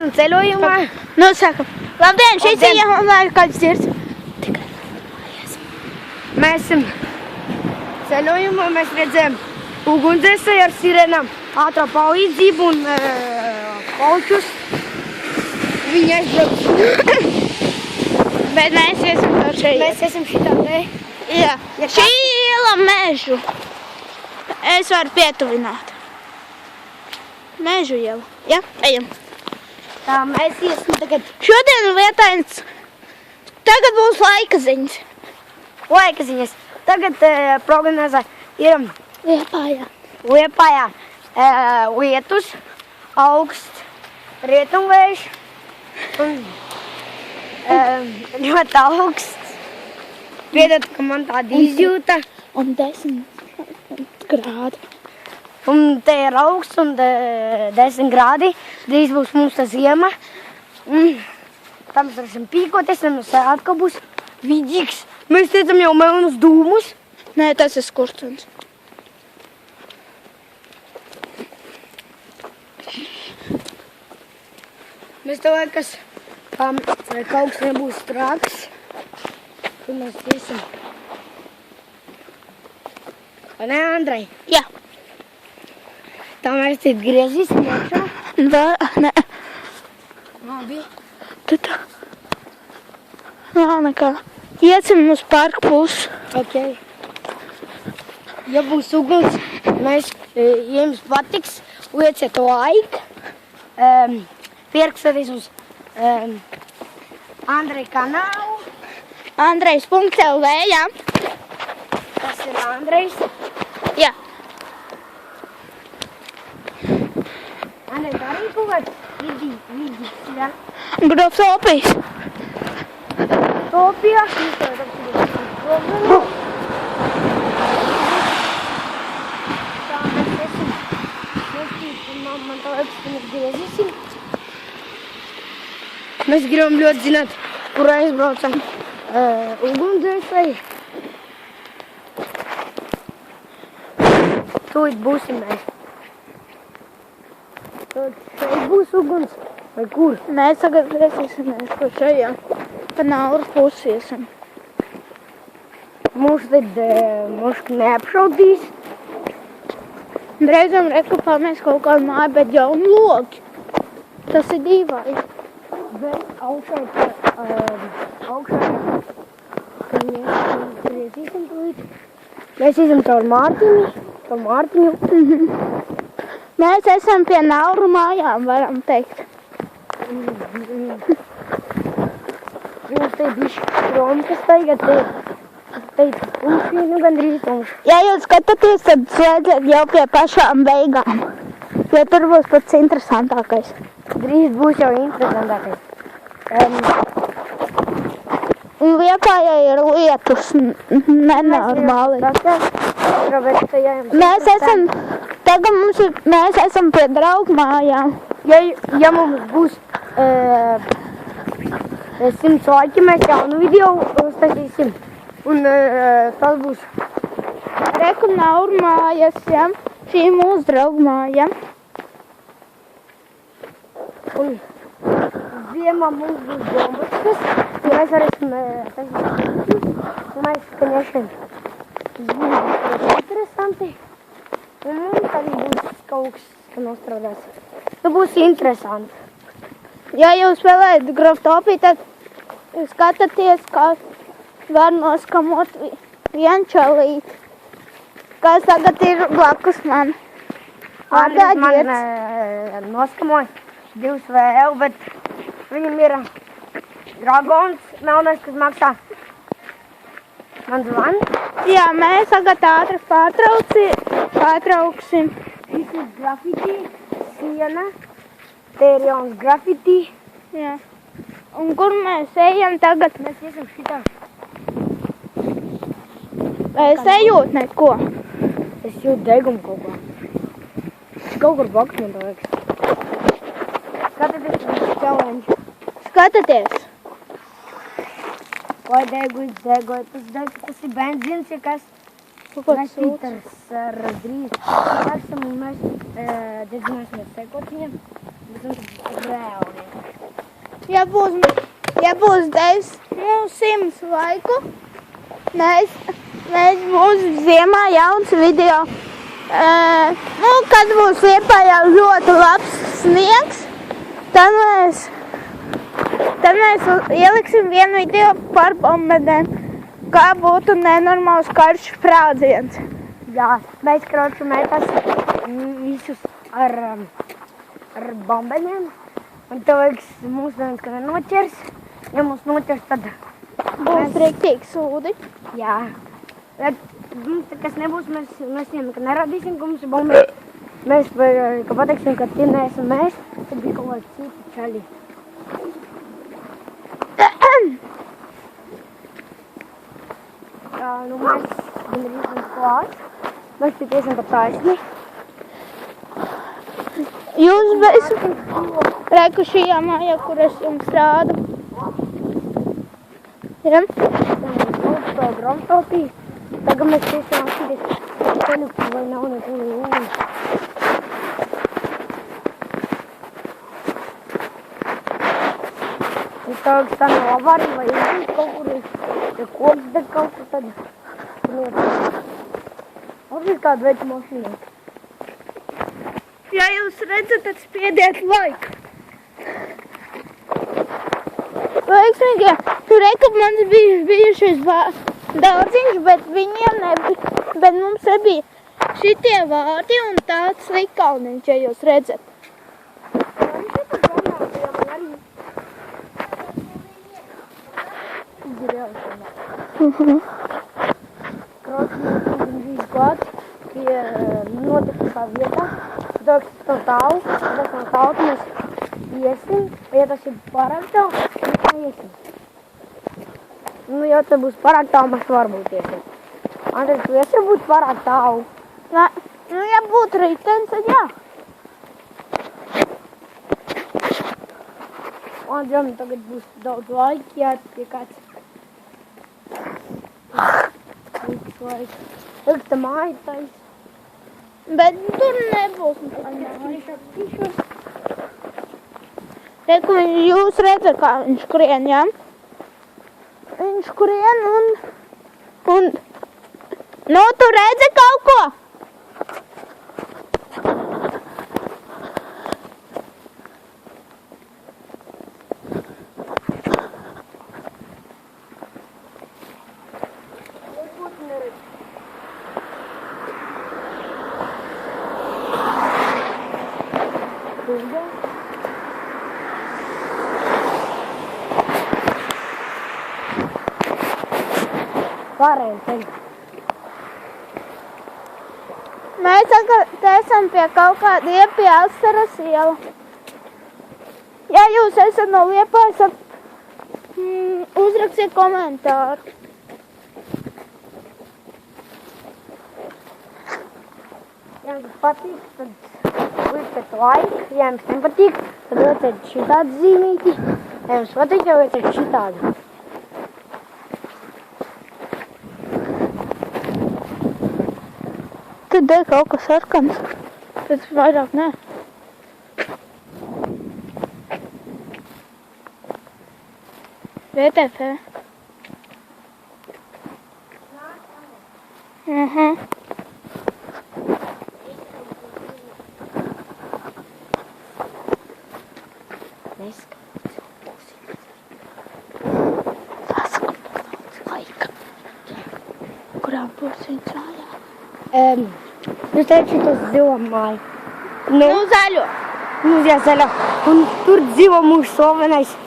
esam ceļojumā. Nu, sākam. Labdien, šeit ir jāmēr kāds dzirds. Mēs esam ceļojumā, mēs redzējām ugunsdzēsēju ar sirenām, ātrā palīdzību un kolčus. Viņi aizbrauc. Bet mēs esam to šeit. Mēs esam šitā te. Jā, šī iela mežu. Es varu pietuvināt. Mežu iela. Jā, ejam. Tā, mēs iesim tagad Šodien lietains. Tagad būs laika ziņas. laika ziņas. Tagad prognozē ir Liepājā. lietus, augsts rietumvējš un ļoti augsts. Piedod, ka man tāda izjūta. Un 10 grādi. Un te ir augsts un 10 grādi. Drīz būs mums tā ziema. Tam mēs varēsim pīkoties, un mums atkal būs vidīgs. Mēs redzam jau melnus dūmus. Nē, tas ir skurstens. Mēs domājam, ka kaut kas nebūs traks. Tur mēs iesim. Vai ne, Andrej? Jā. Tā mēs te griezīsim iekšā. Nē. Labi. Tad nav nekā. Iecim uz parku pusi. Ok. Ja būs uguns, ja jums patiks, lieciet laiku. Pierakstieties uz Andreja kanālu. Andrejs.lv, jā. Tas ir Andrejs. Jā. Andrej, arī kaut kāds vidīgs, jā. Grotopijas. Topija. Tā mēs esam. Man tā liekas, ka mēs griezīsim. Mēs gribam ļoti zināt, kur aizbraucam ugunsdzēsēji. Tūlīt būsim mēs. Šeit būs uguns, vai kur? Mēs tagad griezīsimies pa šajā. Pa Nauras pusi esam. Mūs tad neapšaudīs. Reizēm rekupā mēs kaut kādu māju, bet jaunu logi. Tas ir dīvaini. Bet augšā, kad mēs griezīsim tūlīt. Mēs izam caur Mārtiņu. Mēs esam pie Nauru mājām, varam teikt. Jums te bišķi tromkas tagad, te tumši, gandrīz tumši. Ja jūs skatāties, tad slēdziet jau pie pašām beigām, jo tur būs pats interesantākais. Drīz būs jau interesantākais. Un Liepājā ir lietus, nenormāli. Mēs esam pie draugu mājām. Ja mums būs 100 laiki, mēs jaunu video uztaisīsim. Un tas būs Reku Nauru mājas, ja? Šī mūsu draugu māja. Un ziemā mums būs bombačkas. Mēs varēsim taisīt. Mēs, конечно, būs interesanti. Un mums arī būs kaut kas, ka nostrādās. Tas būs interesanti. Ja jūs spēlējat Grotopiju, tad skatāties, kā var noskamot vienčalīt, kas tagad ir blakus man. Andrejs man noskamoja 2 vēl, bet viņam ir dragons, melnais, kas maksā. Man zvan. Jā, mēs tagad ātri pārtrauksim. Šis ir grafiti, siena. Te ir jauns grafiti. Jā. Un kur mēs ejam tagad? Mēs esam šitā. Es ejūt neko. Es jūtu degumu kaut ko. Šis kaut kur blakus man tā liekas. Skatieties, tas challenge. Skatāties. Vai degoja, tas ir benzīns, ja kas? Mēs litrs ar drīz sāksim un mēs dedzināsimies sekotiņiem. Bet mums ir brēlnieki. ja būs 100 laiku, mēs būs ziemā jauns video. Kad būs Liepājā ļoti labs sniegs, tad mēs ieliksim vienu video par bombardēm, kā būtu nenormāls karš sprādziens. Jā, mēs kroču metas visus ar bombeņiem. Un tev liekas, mūs neviens, ka nenoķers. Ja mūs noķers, tad Būs riktīgi sūdi. jā. Bet mums kas nebūs, mēs viņiem nekad neradīsim, ka mums ir bombeņi. Mēs ka pateiksim, ka tie neesam mēs, tad bija kaut kādi citi čaļi. Jā, nu mēs gandrīz esam klāt. Mēs tik esam pat taisni. Jūs reiku šajā mājā, kur es jums rādu. Ja? Tā gromtopī. Tagad mēs tiešām apskaties ceļu, vai nav neko ūdeni. Ja tagad tā nav avarija vai ūdens kaut kur ir, ja koks deg kaut kur, tad varbūt kādu veidu mašīnu. Ja jūs redzat, tad spiediet laiku. Veiksmīgi, tur reku mums bijušies daudziņš, bet viņiem nebija, bet mums nebija šitie vārdi un tāds likalniņš, ja jūs redzat. Kroči mēs gandrīz klāt pie notikumā vietā. Tad tas tālu, tas nav tālu, mēs iesim. Ja tas ir pārāk tālu, mēs neiesim. Nu, ja tas būs pārāk tālu, mēs varbūt iesim. Andrēs, tu esi būt pārāk tālu? Nē, nu ja būtu ritenis, tad jā. Andrēm tagad būs daudz laika, jā, pie kāds. Tagad tā māja tais. Bet tur nebūs nekāds. Reku, jūs redzat, kā viņš skrien, jā? Viņš skrien un... Nu, tu redzi kaut ko? Pārējiem ceļu. Mēs tagad esam pie kaut kāda pie Astaras iela. Ja jūs esat no Liepājas, tad uzrakstiet komentāru. Ja jums patīk, tad lieciet laiku. Ja jums nepatīk, tad lieciet šitādu zīmīti. Ja jums patīk, tad lieciet šitādu. Tad ir kaut kas sarkans. Tad vairāk nē. VTF. Kurā būs viņa mājā? Jūs teicu to zilo māju. Nu, zaļo. Nu, jā, zaļo. Un tur dzīvo mūsu slavenais